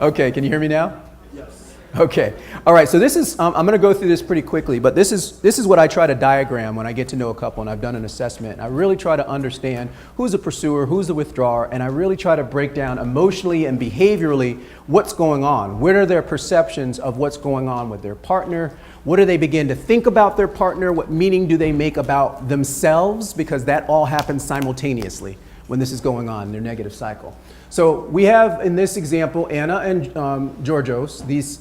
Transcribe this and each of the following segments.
Okay, can you hear me now? Okay. All right. So this is, I'm going to go through this pretty quickly, but this is what I try to diagram when I get to know a couple and I've done an assessment. I really try to understand who's the pursuer, who's the withdrawer, and I really try to break down emotionally and behaviorally what's going on. What are their perceptions of what's going on with their partner? What do they begin to think about their partner? What meaning do they make about themselves? Because that all happens simultaneously when this is going on in their negative cycle. So we have in this example Anna and Georgios. This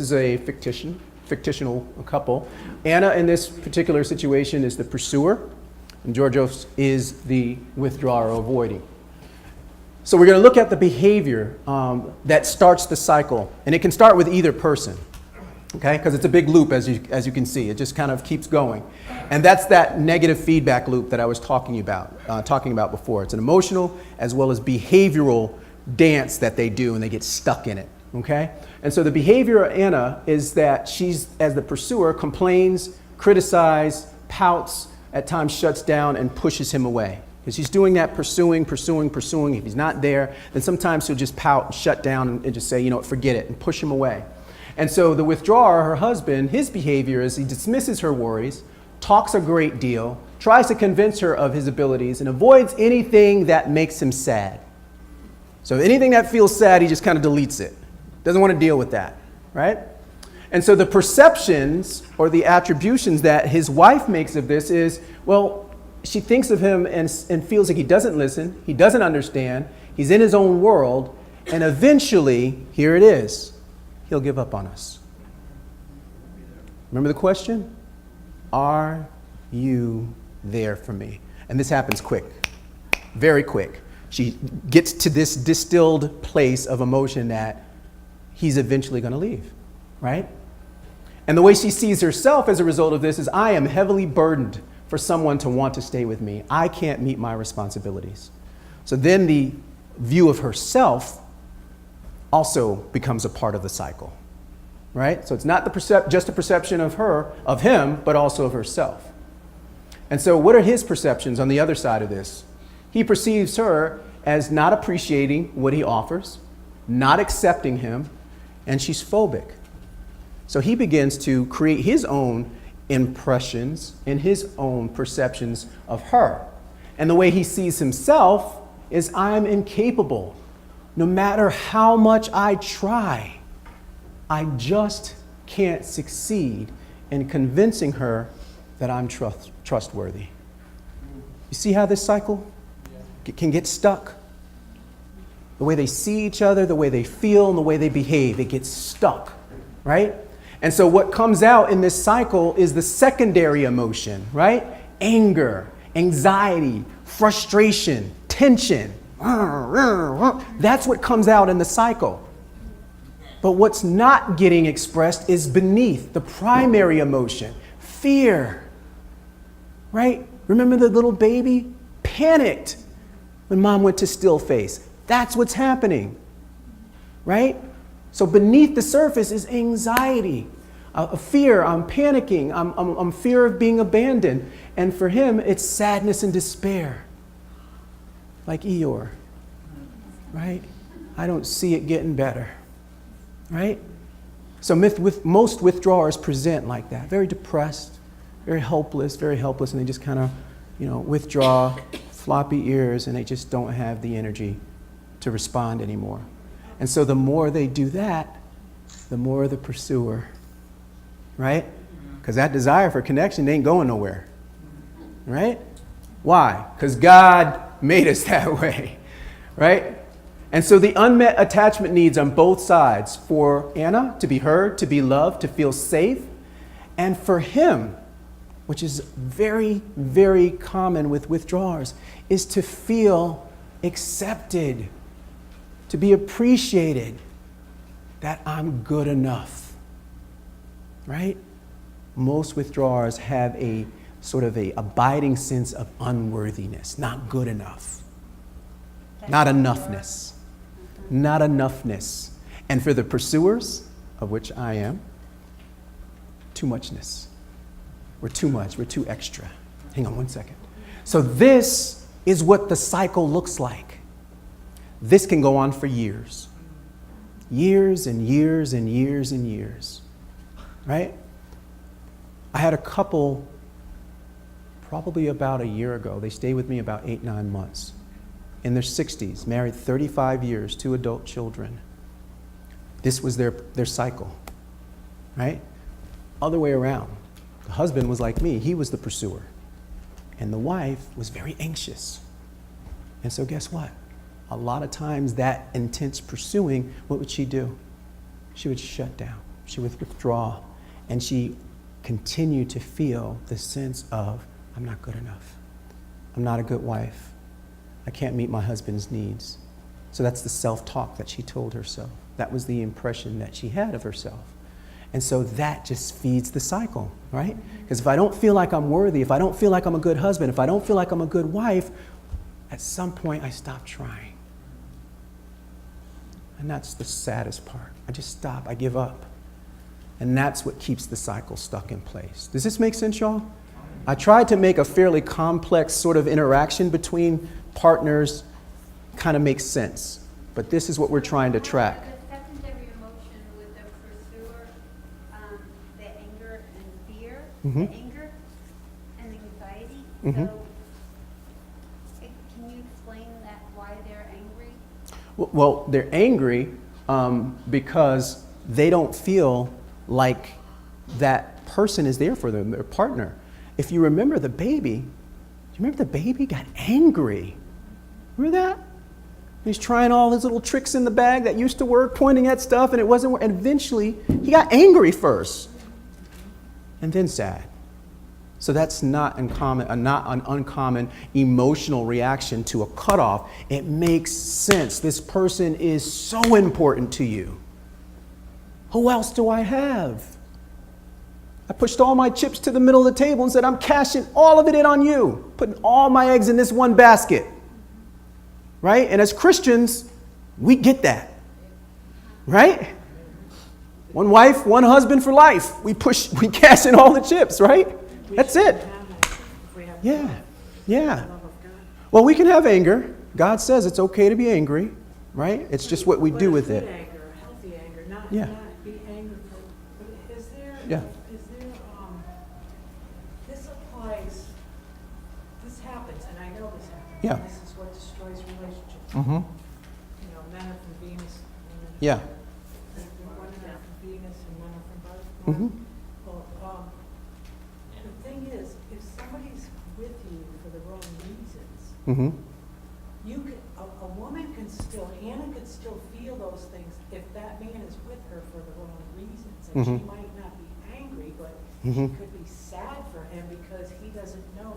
is a fictional couple. Anna in this particular situation is the pursuer, and Georgios is the withdrawer or avoiding. So we're going to look at the behavior that starts the cycle, and it can start with either person. Okay, because it's a big loop, as you can see. It just kind of keeps going. And that's that negative feedback loop that I was talking about before. It's an emotional as well as behavioral dance that they do, and they get stuck in it. Okay? And so the behavior of Anna is that she's, as the pursuer, complains, criticizes, pouts, at times shuts down, and pushes him away. Because she's doing that pursuing. If he's not there, then sometimes she'll just pout, shut down, and just say, you know what, forget it, and push him away. And so the withdrawer, her husband, his behavior is he dismisses her worries, talks a great deal, tries to convince her of his abilities, and avoids anything that makes him sad. So anything that feels sad, he just kind of deletes it. Doesn't want to deal with that, right? And so the perceptions or the attributions that his wife makes of this is, well, she thinks of him and feels like he doesn't listen, he doesn't understand, he's in his own world, and eventually, here it is, he'll give up on us. Remember the question? Are you there for me? And this happens quick, very quick. She gets to this distilled place of emotion that he's eventually going to leave, right? And the way she sees herself as a result of this is, I am heavily burdened for someone to want to stay with me. I can't meet my responsibilities. So then the view of herself also becomes a part of the cycle, right? So it's not just a perception of him, but also of herself. And so what are his perceptions on the other side of this? He perceives her as not appreciating what he offers, not accepting him, and she's phobic. So he begins to create his own impressions and his own perceptions of her. And the way he sees himself is, I'm incapable. No matter how much I try, I just can't succeed in convincing her that I'm trustworthy. You see how this cycle can get stuck? The way they see each other, the way they feel, and the way they behave, it gets stuck, right? And so what comes out in this cycle is the secondary emotion, right? Anger, anxiety, frustration, tension. That's what comes out in the cycle. But what's not getting expressed is beneath the primary emotion, fear. Right? Remember the little baby? Panicked when mom went to still face. That's what's happening. Right? So beneath the surface is anxiety, a fear. I'm panicking. I'm fear of being abandoned. And for him, it's sadness and despair. Like Eeyore, right? I don't see it getting better, right? So most withdrawers present like that, very depressed, very helpless, and they just kind of, withdraw, floppy ears, and they just don't have the energy to respond anymore. And so the more they do that, the more the pursuer, right? Because that desire for connection ain't going nowhere, right? Why? Because God made us that way, right? And so the unmet attachment needs on both sides, for Anna to be heard, to be loved, to feel safe, and for him, which is very, very common with withdrawers, is to feel accepted, to be appreciated, that I'm good enough, right? Most withdrawers have a sort of a abiding sense of unworthiness, not good enough, not enoughness. And for the pursuers, of which I am, too muchness. We're too much, we're too extra. Hang on one second. So this is what the cycle looks like. This can go on for years. Years and years and years and years, right? I had a couple probably about a year ago. They stayed with me about 8, 9 months. In their 60s, married 35 years, 2 adult children. This was their cycle, right? Other way around. The husband was like me. He was the pursuer. And the wife was very anxious. And so guess what? A lot of times that intense pursuing, what would she do? She would shut down. She would withdraw. And she continued to feel the sense of, I'm not good enough. I'm not a good wife. I can't meet my husband's needs. So that's the self-talk that she told herself. That was the impression that she had of herself. And so that just feeds the cycle, right? Because if I don't feel like I'm worthy, if I don't feel like I'm a good husband, if I don't feel like I'm a good wife, at some point I stop trying. And that's the saddest part. I just stop, I give up. And that's what keeps the cycle stuck in place. Does this make sense, y'all? I tried to make a fairly complex sort of interaction between partners kind of make sense. But this is what we're trying to track. The secondary emotion with the pursuer, the anger and fear, Mm-hmm. the anger and anxiety. Mm-hmm. So, can you explain that, why they're angry? Well, they're angry because they don't feel like that person is there for them, their partner. If you remember the baby, do you remember the baby got angry? Remember that? He's trying all his little tricks in the bag that used to work, pointing at stuff, and it wasn't working. And eventually, he got angry first, and then sad. So that's not uncommon, not an uncommon emotional reaction to a cutoff. It makes sense. This person is so important to you. Who else do I have? I pushed all my chips to the middle of the table and said, I'm cashing all of it in on you, putting all my eggs in this one basket. Right? And as Christians, we get that. Right? One wife, one husband for life. We cash in all the chips, right? That's it. Yeah. Yeah. Well, we can have anger. God says it's okay to be angry, right? It's just what we do with it. Anger, healthy anger, not Yeah. be angry. But is there? Yeah. This applies. This happens, and I know this happens. Yeah. This is what destroys relationships. Mm-hmm. You know, men are from Venus. Yeah. Women are from Venus, and men are from Mars. Mm-hmm. Well, the thing is, if somebody's with you for the wrong reasons, Mm-hmm. you can, a woman can still, Hannah could still feel those things if that man is with her for the wrong reasons. And she Mhm. might not be angry, but Mhm. she could be sad for him because he doesn't know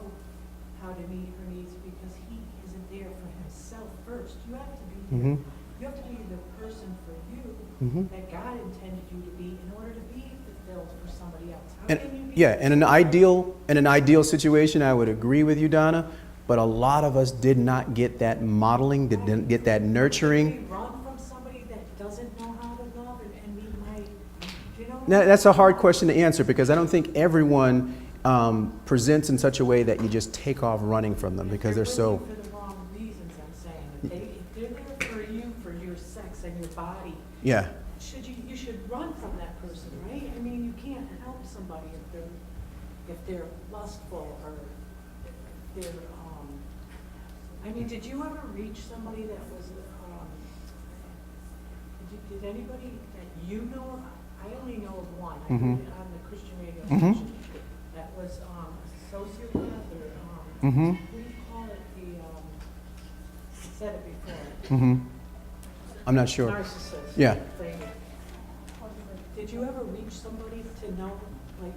how to meet her needs because he isn't there for himself first. You have to be there. Mhm. You have to be the person for you Mhm. that God intended you to be in order to be fulfilled for somebody else. How can you And be yeah, in an ideal situation, I would agree with you, Donna. But a lot of us did not get that modeling, didn't get that nurturing. Can we run from somebody that doesn't know how to love and we might, you know? Now, that's a hard question to answer because I don't think everyone presents in such a way that you just take off running from them because they're so. with you for the wrong reasons, I'm saying. If they're there for you, for your sex and your body, Yeah. you should run from that person, right? I mean, you can't help somebody if they're lustful or if they're, I mean, did you ever reach somebody that was, did anybody that you know of? I only know of one. I Mhm. heard it on the Christian radio Mhm. station. That was a sociopath or, Mhm. what do you call it? I said it before. Mm-hmm. I'm not sure. Narcissist. Yeah. Thing. Did you ever reach somebody to know, like,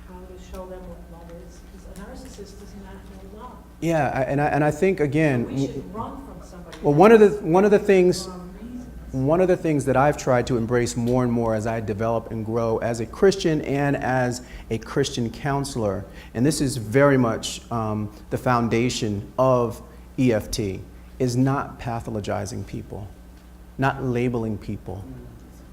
how to show them what love is? Because a narcissist does not know love. Yeah, and I think again. We should run from somebody. Well, one of the things. For wrong reasons. One of the things that I've tried to embrace more and more as I develop and grow as a Christian and as a Christian counselor, and this is very much the foundation of EFT, is not pathologizing people, not labeling people.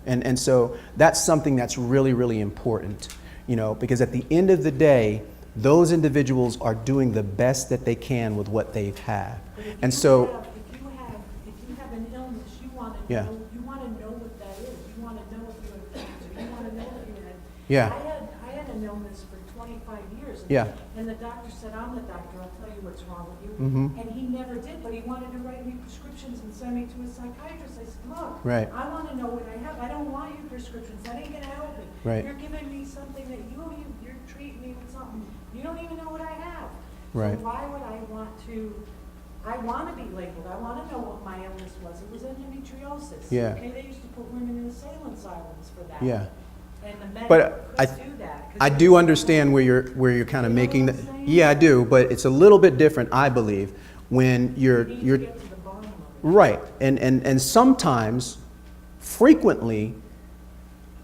And so that's something that's really, really important, because at the end of the day, those individuals are doing the best that they can with what they've had. And so, If you have an illness, you want to Yeah. know what that Yeah. I had an illness for 25 years. Yeah. And the doctor said, I'm the doctor, I'll tell you what's wrong with you. Mhm. And he never did, but he wanted to write me prescriptions and send me to a psychiatrist. I said, look, Right. I want to know what I have. I don't want your prescriptions. That ain't going to help me. Right. You're giving me something that you're treating me with something. You don't even know what I have. Right. So why would I want to? I want to be labeled. I want to know what my illness was. It was endometriosis. Yeah. Okay, they used to put women in assailant asylums for that. Yeah. And the men But couldn't do that. 'cause I they do were- understand where you're kind of You know making what the, I'm saying? yeah, I do, but it's a little bit different, I believe, when You need you're to get to the bottom of it. right. And sometimes, frequently,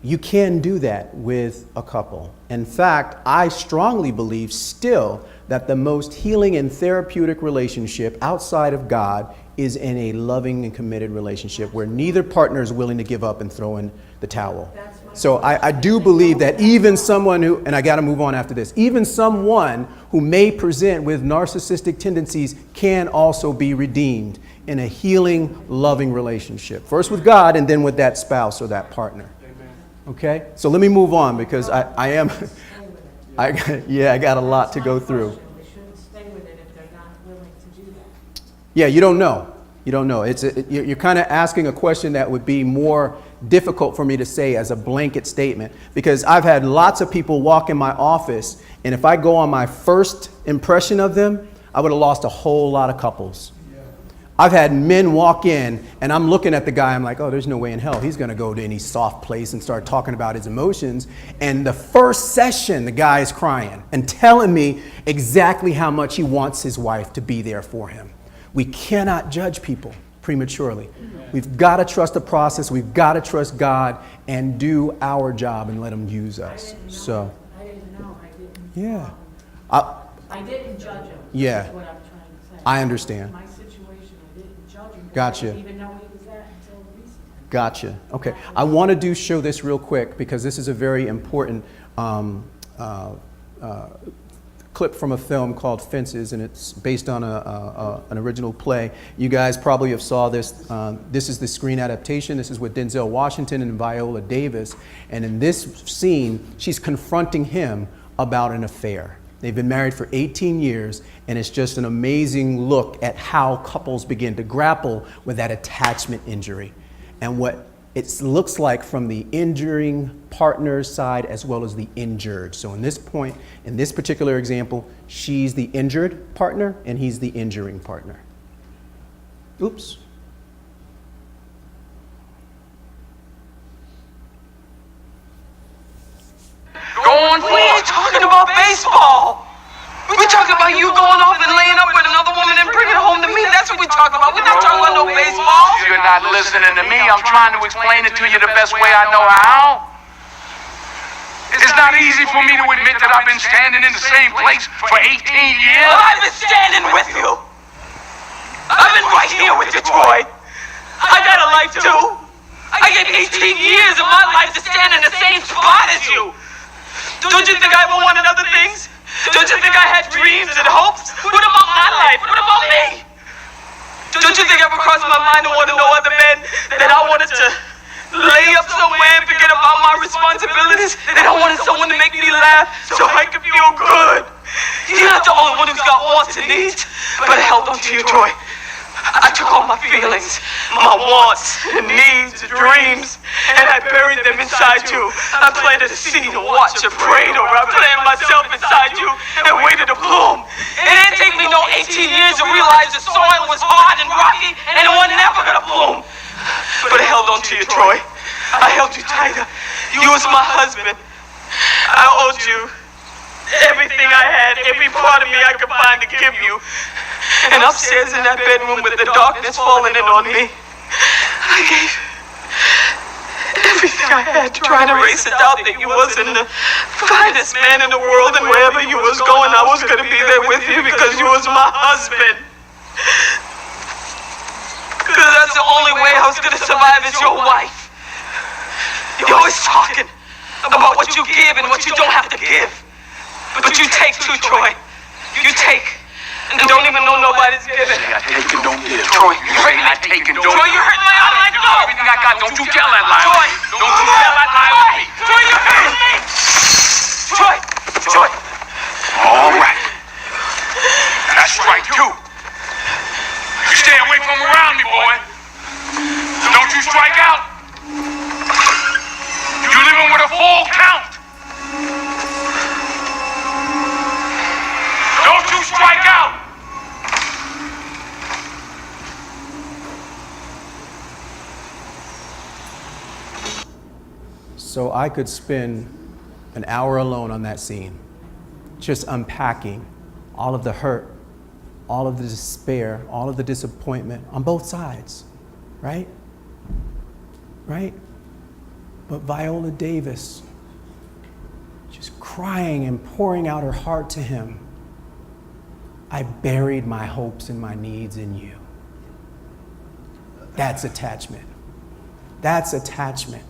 you can do that with a couple. In fact, I strongly believe still that the most healing and therapeutic relationship outside of God is in a loving and committed relationship where neither partner is willing to give up and throw in the towel. So I do believe that even someone who, and I got to move on after this, even someone who may present with narcissistic tendencies can also be redeemed in a healing, loving relationship. First with God and then with that spouse or that partner. Okay? So let me move on because I am, I got a lot to go through. They shouldn't stay with it if they're not willing to do that. Yeah, you don't know. You don't know. You're kind of asking a question that would be more difficult for me to say as a blanket statement because I've had lots of people walk in my office, and if I go on my first impression of them, I would have lost a whole lot of couples. I've had men walk in, and I'm looking at the guy, I'm like, oh, there's no way in hell he's going to go to any soft place and start talking about his emotions. And the first session, the guy is crying and telling me exactly how much he wants his wife to be there for him. We cannot judge people prematurely. We've got to trust the process. We've got to trust God and do our job and let him use us. So, I didn't know. I didn't. yeah. I didn't judge him. Yeah. That's what I'm trying to say. I understand. My situation, I didn't judge him. Gotcha. I didn't even know he was that until recently. Gotcha. Okay. I want to show this real quick because this is a very important clip from a film called Fences, and it's based on an original play. You guys probably have saw this. This is the screen adaptation. This is with Denzel Washington and Viola Davis. And in this scene, she's confronting him about an affair. They've been married for 18 years, and it's just an amazing look at how couples begin to grapple with that attachment injury and what it looks like from the injuring partner's side as well as the injured. So in this point, in this particular example, she's the injured partner and he's the injuring partner. Oops. Go on, we ain't talking about baseball. We're talking about you going off and laying up with another woman and bringing her home to me. That's what we're talking about. We're not talking about no baseball. You're not listening to me. I'm trying to explain it to you the best way I know how. It's not easy for me to admit that I've been standing in the same place for 18 years. Well, I've been standing with you. I've been right here with you, Troy. I got a life too. I gave 18 years of my life to stand in the same spot as you. Don't you think I ever wanted other things? Don't you think I had dreams and hopes? What about my life? What about me? Don't you think it ever crossed my mind to want to know other men that I wanted to lay up somewhere and forget about my responsibilities? That I wanted someone to make me laugh so I could feel good. You're not the only one who's got wants and needs, but I held on to you, Troy. I took all my feelings, my wants and needs and dreams, and I buried them inside you. I planted a seed and watched it prayed over. I planted myself inside you and waited to bloom. It didn't take me no 18 years to realize the soil was hard and rocky and it was never gonna bloom. But I held on to you, Troy. I held you tighter. You was my husband. I owed you everything I had, every part of me I could find to give you. And upstairs in that bedroom with the darkness falling in on me, I gave everything I had, trying to erase the doubt that you wasn't the finest man in the world, and wherever you was going, I was going to be there with you because you was my husband. Because that's the only way I was going to survive as your wife. You're always talking about what you give and what you don't have to give. But you take too, Troy. You take. And don't even know nobody's giving. I take and don't give. Troy, You say I take and don't Troy, you hurt my eye. No. Everything I got, don't you tell that lie. Troy, Don't you tell that lie on me. Troy, you hurt me. so I could spend an hour alone on that scene, just unpacking all of the hurt, all of the despair, all of the disappointment on both sides, right? Right? But Viola Davis, just crying and pouring out her heart to him. I buried my hopes and my needs in you. That's attachment. That's attachment.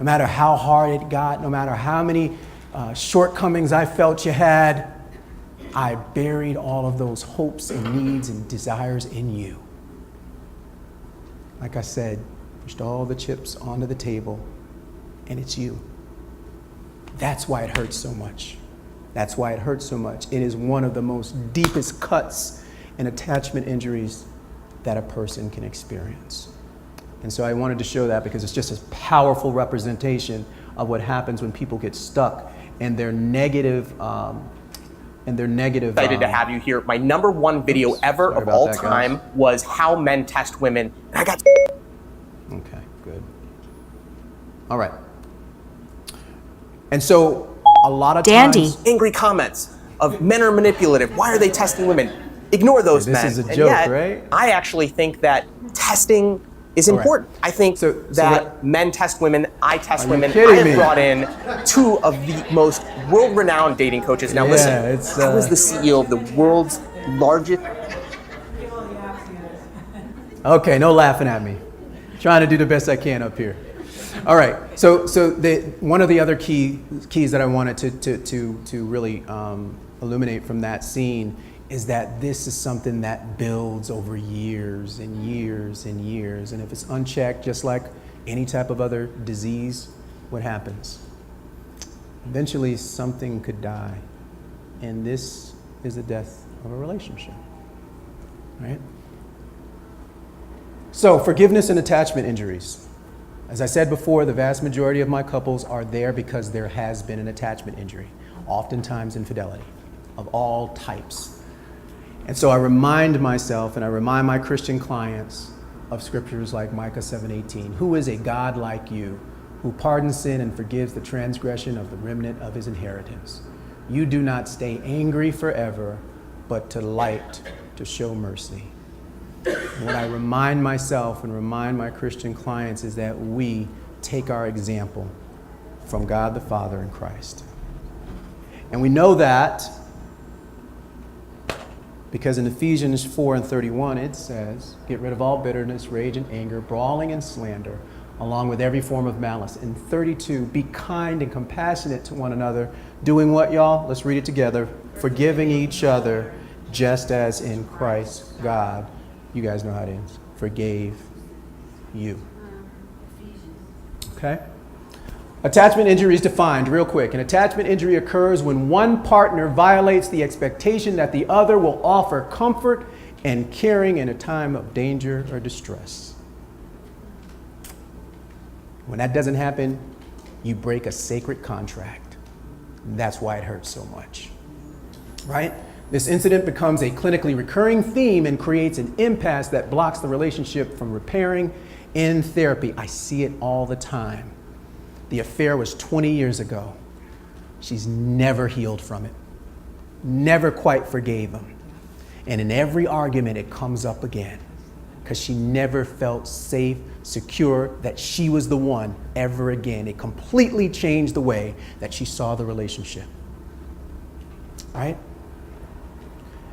No matter how hard it got, no matter how many shortcomings I felt you had, I buried all of those hopes and needs and desires in you. Like I said, pushed all the chips onto the table, and it's you. That's why it hurts so much. That's why it hurts so much. It is one of the most deepest cuts and attachment injuries that a person can experience. And so I wanted to show that because it's just a powerful representation of what happens when people get stuck in their negative Excited to have you here. My number one video ever Sorry of about all that, time guys. was how men test women. And I got Okay, good. All right. And so a lot of Dandy. times, angry comments of men are manipulative. Why are they testing women? Ignore those This men. is a And joke, yet, right? I actually think that testing is All right. important. I think So that what- men test women, I test Are you women. kidding I have me? brought in two of the most world-renowned dating coaches. Now Yeah, listen, it's, I was the CEO of the world's largest okay, no laughing at me. Trying to do the best I can up here. All right, so one of the other keys that I wanted to really illuminate from that scene is that this is something that builds over years and years and years. And if it's unchecked, just like any type of other disease, what happens? Eventually something could die. And this is the death of a relationship, right? So forgiveness and attachment injuries. As I said before, the vast majority of my couples are there because there has been an attachment injury, oftentimes infidelity of all types. And so I remind myself and I remind my Christian clients of scriptures like Micah 7:18. Who is a God like you, who pardons sin and forgives the transgression of the remnant of his inheritance? You do not stay angry forever, but delight to show mercy. And what I remind myself and remind my Christian clients is that we take our example from God the Father in Christ. And we know that because in Ephesians 4:31 it says, get rid of all bitterness, rage and anger, brawling and slander, along with every form of malice. And 32, be kind and compassionate to one another, doing what, y'all? Let's read it together. Forgiving each other, just as in Christ God, you guys know how it ends, forgave you. Okay? Attachment injury is defined real quick. An attachment injury occurs when one partner violates the expectation that the other will offer comfort and caring in a time of danger or distress. When that doesn't happen, you break a sacred contract. That's why it hurts so much, right? This incident becomes a clinically recurring theme and creates an impasse that blocks the relationship from repairing in therapy. I see it all the time. The affair was 20 years ago. She's never healed from it, never quite forgave him. And in every argument, it comes up again because she never felt safe, secure that she was the one ever again. It completely changed the way that she saw the relationship, right?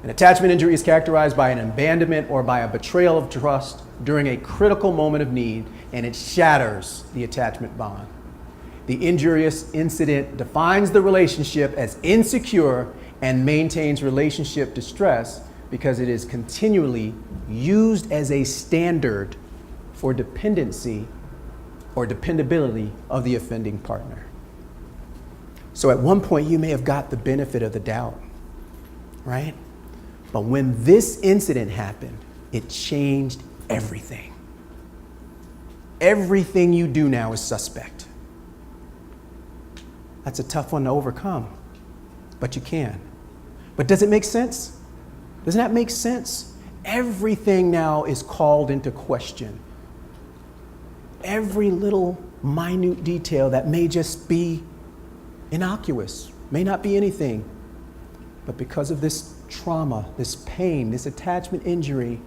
An attachment injury is characterized by an abandonment or by a betrayal of trust during a critical moment of need, and it shatters the attachment bond. The injurious incident defines the relationship as insecure and maintains relationship distress because it is continually used as a standard for dependency or dependability of the offending partner. So at one point, you may have got the benefit of the doubt, right? But when this incident happened, it changed everything. Everything you do now is suspect. That's a tough one to overcome, but you can. But does it make sense? Doesn't that make sense? Everything now is called into question. Every little minute detail that may just be innocuous, may not be anything. But because of this trauma, this pain, this attachment injury,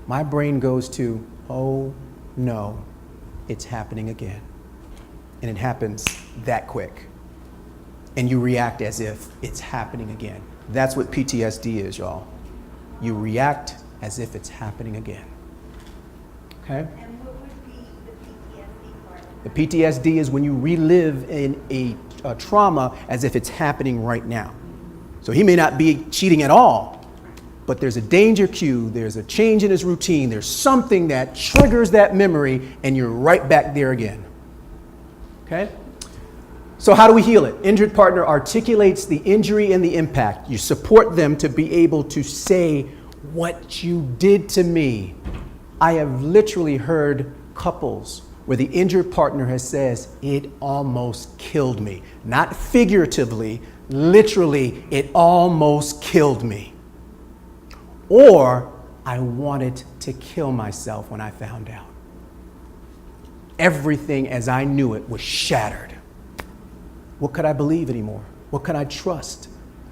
my brain goes to, oh no, it's happening again. And it happens that quick. And you react as if it's happening again. That's what PTSD is, y'all. You react as if it's happening again. Okay? And what would be the PTSD part? The PTSD is when you relive in a trauma as if it's happening right now. So he may not be cheating at all, but there's a danger cue, there's a change in his routine, there's something that triggers that memory, and you're right back there again. Okay? So how do we heal it? Injured partner articulates the injury and the impact. You support them to be able to say, what you did to me. I have literally heard couples where the injured partner has says, it almost killed me. Not figuratively, literally, it almost killed me. Or, I wanted to kill myself when I found out. Everything as I knew it was shattered. What could I believe anymore? What could I trust?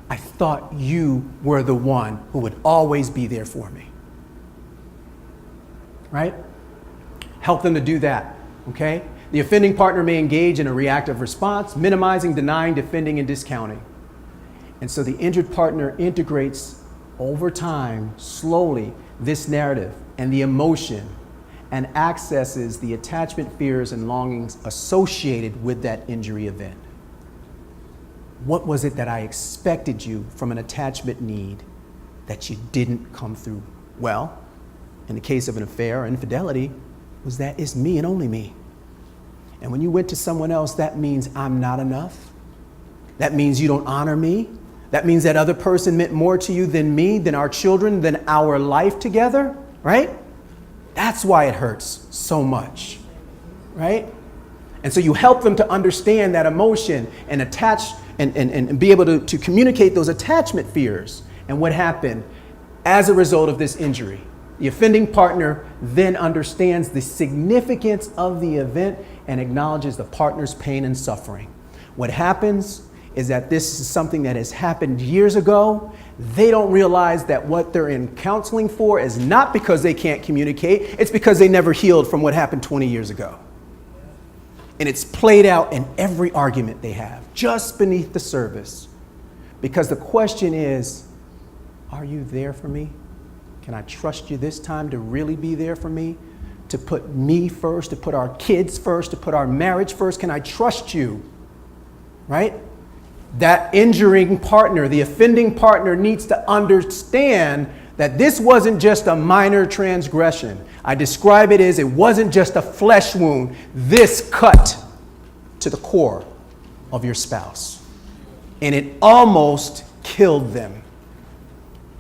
I thought you were the one who would always be there for me. Right? Help them to do that, okay? The offending partner may engage in a reactive response, minimizing, denying, defending, and discounting. And so the injured partner integrates over time, slowly, this narrative and the emotion and accesses the attachment, fears, and longings associated with that injury event. What was it that I expected you from an attachment need that you didn't come through? Well, in the case of an affair or infidelity, was that it's me and only me. And when you went to someone else, that means I'm not enough. That means you don't honor me. That means that other person meant more to you than me, than our children, than our life together, right? That's why it hurts so much, right? And so you help them to understand that emotion and attach and be able to communicate those attachment fears and what happened as a result of this injury. The offending partner then understands the significance of the event and acknowledges the partner's pain and suffering. What happens is that this is something that has happened years ago. They don't realize that what they're in counseling for is not because they can't communicate, it's because they never healed from what happened 20 years ago. And it's played out in every argument they have, just beneath the surface. Because the question is, are you there for me? Can I trust you this time to really be there for me? To put me first, to put our kids first, to put our marriage first? Can I trust you? Right? That injuring partner, the offending partner, needs to understand that this wasn't just a minor transgression. I describe it as it wasn't just a flesh wound. This cut to the core of your spouse. And it almost killed them.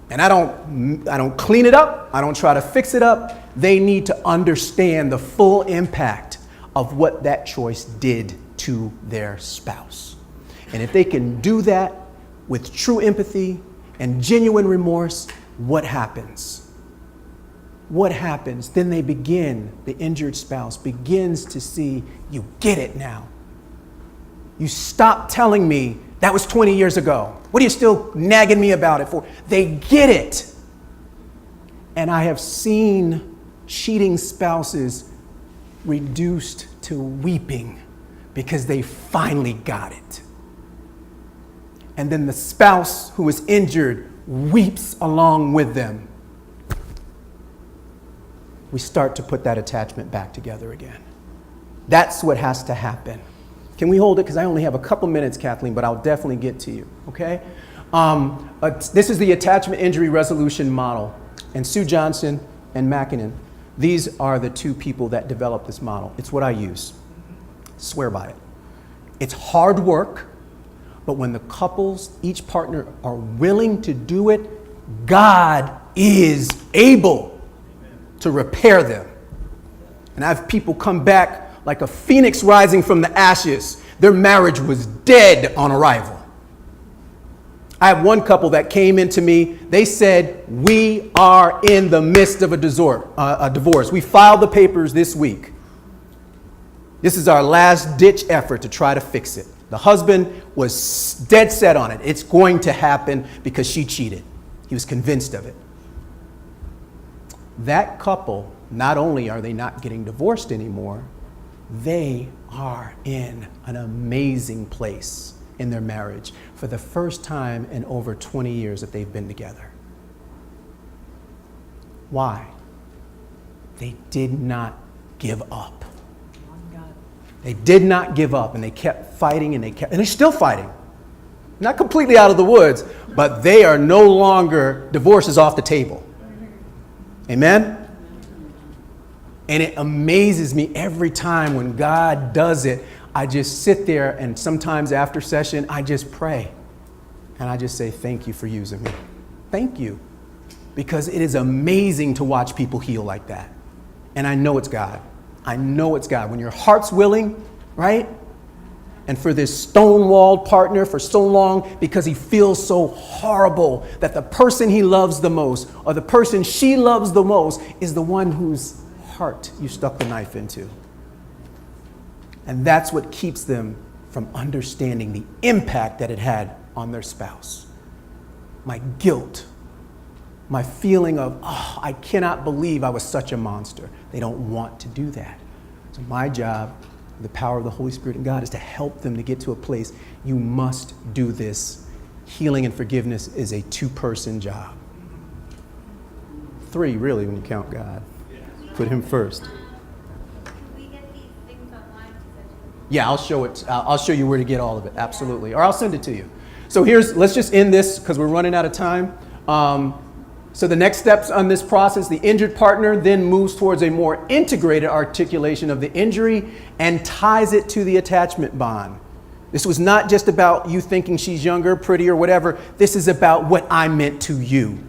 And I don't clean it up. I don't try to fix it up. They need to understand the full impact of what that choice did to their spouse. And if they can do that with true empathy and genuine remorse, what happens? What happens? Then they begin, the injured spouse begins to see, you get it now. You stop telling me that was 20 years ago. What are you still nagging me about it for? They get it. And I have seen cheating spouses reduced to weeping because they finally got it. And then the spouse who was injured weeps along with them. We start to put that attachment back together again. That's what has to happen. Can we hold it? Because I only have a couple minutes, Kathleen, but I'll definitely get to you, okay? This is the attachment injury resolution model. And Sue Johnson and Mackinnon, these are the two people that developed this model. It's what I use. Swear by it. It's hard work, but when the couples, each partner, are willing to do it, God is able to repair them. And I have people come back like a phoenix rising from the ashes. Their marriage was dead on arrival. I have one couple that came into me. They said, we are in the midst of a divorce. We filed the papers this week. This is our last ditch effort to try to fix it. The husband was dead set on it. It's going to happen because she cheated. He was convinced of it. That couple, not only are they not getting divorced anymore, they are in an amazing place in their marriage for the first time in over 20 years that they've been together. Why? They did not give up. They did not give up, and they kept fighting, and they're still fighting. Not completely out of the woods, but they are no longer, divorce is off the table. Amen? And it amazes me every time when God does it. I just sit there, and sometimes after session, I just pray. And I just say, thank you for using me. Thank you. Because it is amazing to watch people heal like that. And I know it's God. I know it's God. When your heart's willing, right? And for this stone-walled partner for so long because he feels so horrible that the person he loves the most or the person she loves the most is the one whose heart you stuck the knife into. And that's what keeps them from understanding the impact that it had on their spouse. My guilt, my feeling of, oh, I cannot believe I was such a monster. They don't want to do that. So my job, the power of the Holy Spirit and God, is to help them to get to a place. You must do this. Healing and forgiveness is a two-person job. 3, really, when you count God. Put him first. Can we get these things online? Yeah, I'll show it. I'll show you where to get all of it. Absolutely. Or I'll send it to you. So let's just end this because we're running out of time. So the next steps on this process, the injured partner then moves towards a more integrated articulation of the injury and ties it to the attachment bond. This was not just about you thinking she's younger, pretty, or whatever. This is about what I meant to you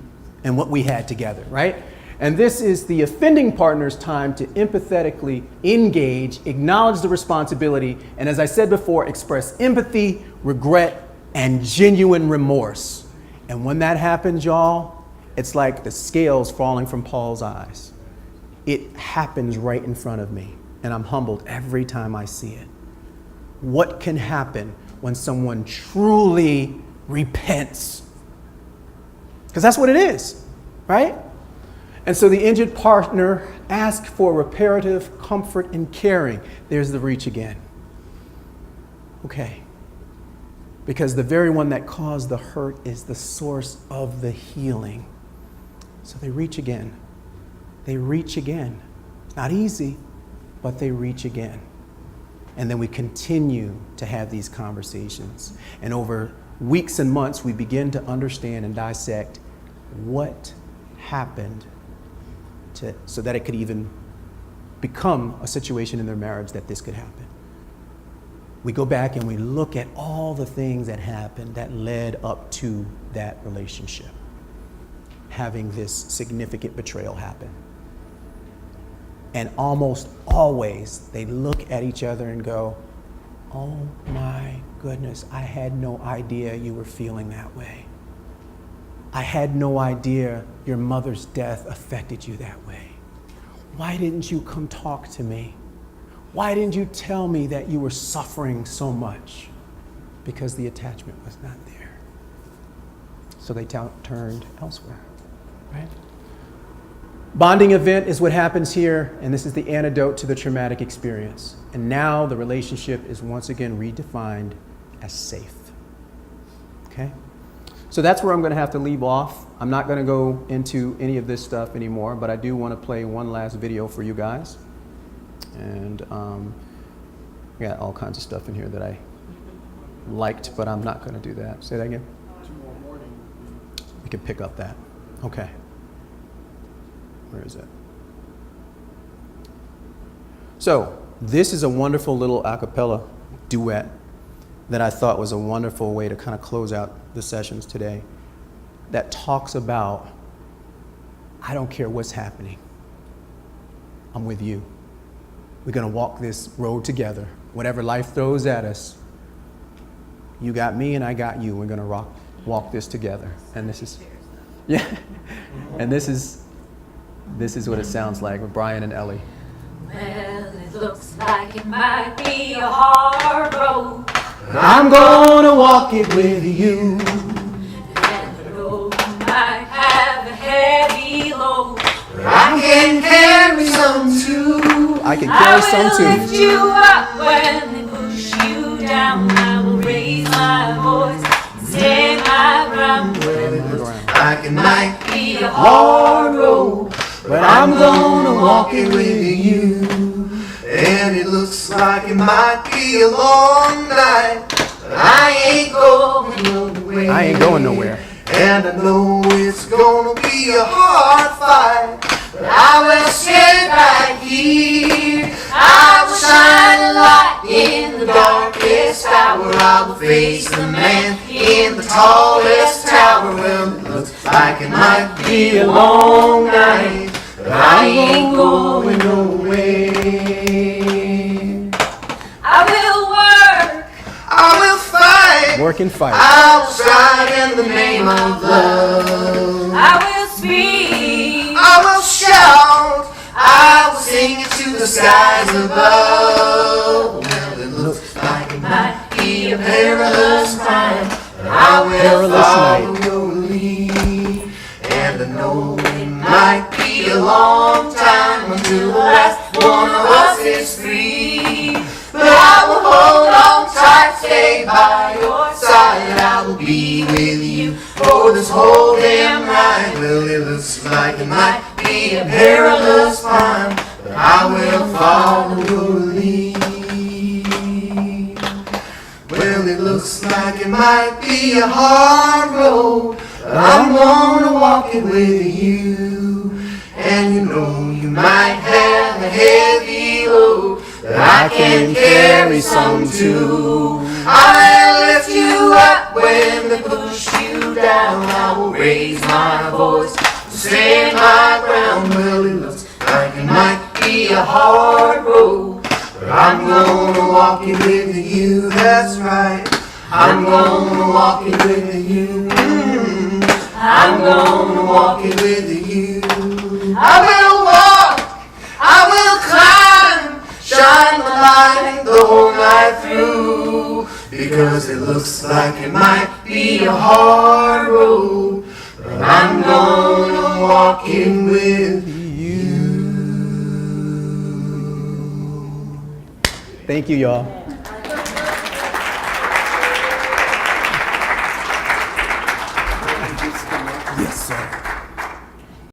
and what we had together, right? And this is the offending partner's time to empathetically engage, acknowledge the responsibility, and as I said before, express empathy, regret, and genuine remorse. And when that happens, y'all, it's like the scales falling from Paul's eyes. It happens right in front of me, and I'm humbled every time I see it. What can happen when someone truly repents? Because that's what it is, right? And so the injured partner asks for reparative comfort and caring. There's the reach again. Okay. Because the very one that caused the hurt is the source of the healing. So they reach again. They reach again. It's not easy, but they reach again. And then we continue to have these conversations. And over weeks and months, we begin to understand and dissect what happened so that it could even become a situation in their marriage that this could happen. We go back and we look at all the things that happened that led up to that relationship, having this significant betrayal happen. And almost always they look at each other and go, oh my goodness, I had no idea you were feeling that way. I had no idea your mother's death affected you that way. Why didn't you come talk to me? Why didn't you tell me that you were suffering so much? Because the attachment was not there. So they turned elsewhere, right? Bonding event is what happens here, and this is the antidote to the traumatic experience. And now the relationship is once again redefined as safe. Okay? So that's where I'm going to have to leave off. I'm not going to go into any of this stuff anymore, but I do want to play one last video for you guys. And I got all kinds of stuff in here that I liked, but I'm not going to do that. Say that again? Tomorrow morning. We can pick up that. Okay. Where is it? So this is a wonderful little a cappella duet that I thought was a wonderful way to kind of close out the sessions today, that talks about, I don't care what's happening. I'm with you. We're going to walk this road together. Whatever life throws at us, you got me and I got you. We're going to walk this together. And this is, yeah. And this is what it sounds like with Brian and Ellie. Well, it looks like it might be a hard road. I'm gonna walk it with you. And the road might have a heavy load. I can carry some too. I can carry some I will lift too. you up when they push you down. I will raise my voice and stand my ground. Like it might Be a Hard road, but I'm gonna walk it with you. and it looks like it might be a long night. But I ain't going nowhere. I ain't going nowhere. And I know it's gonna be a hard fight. But I will stay right here. I will shine a light in the darkest hour. I will face the man in the tallest tower. Well, it looks like it might be a long night, but I ain't going nowhere. I will work. I will fight. Work and fight. I will strive in the name of love. I will speak. I will shout. I will sing it to the skies above. Well, it looks like it might be a perilous time, but I will Perilous follow night. your lead. And I know it might be a long time until the last one of us is free. But I will hold on tight, stay by your side. I will be with you for this whole damn ride. Well, it looks like it might be a perilous time, but I will follow your lead. Well, it looks like it might be a hard road, but I'm gonna walk it with you. And you know you might have a heavy load, but I can carry some too. I will lift you up when they push you down. I will raise my voice, stand my ground. Well, it looks like it might be a hard road, but I'm gonna walk it with you. That's right. I'm gonna walk it with you. I'm gonna walk it with you. I will walk, I will climb, shine the light the whole night through. Because it looks like it might be a hard road, but I'm gonna walk it with you. Thank you, y'all. Yes, sir.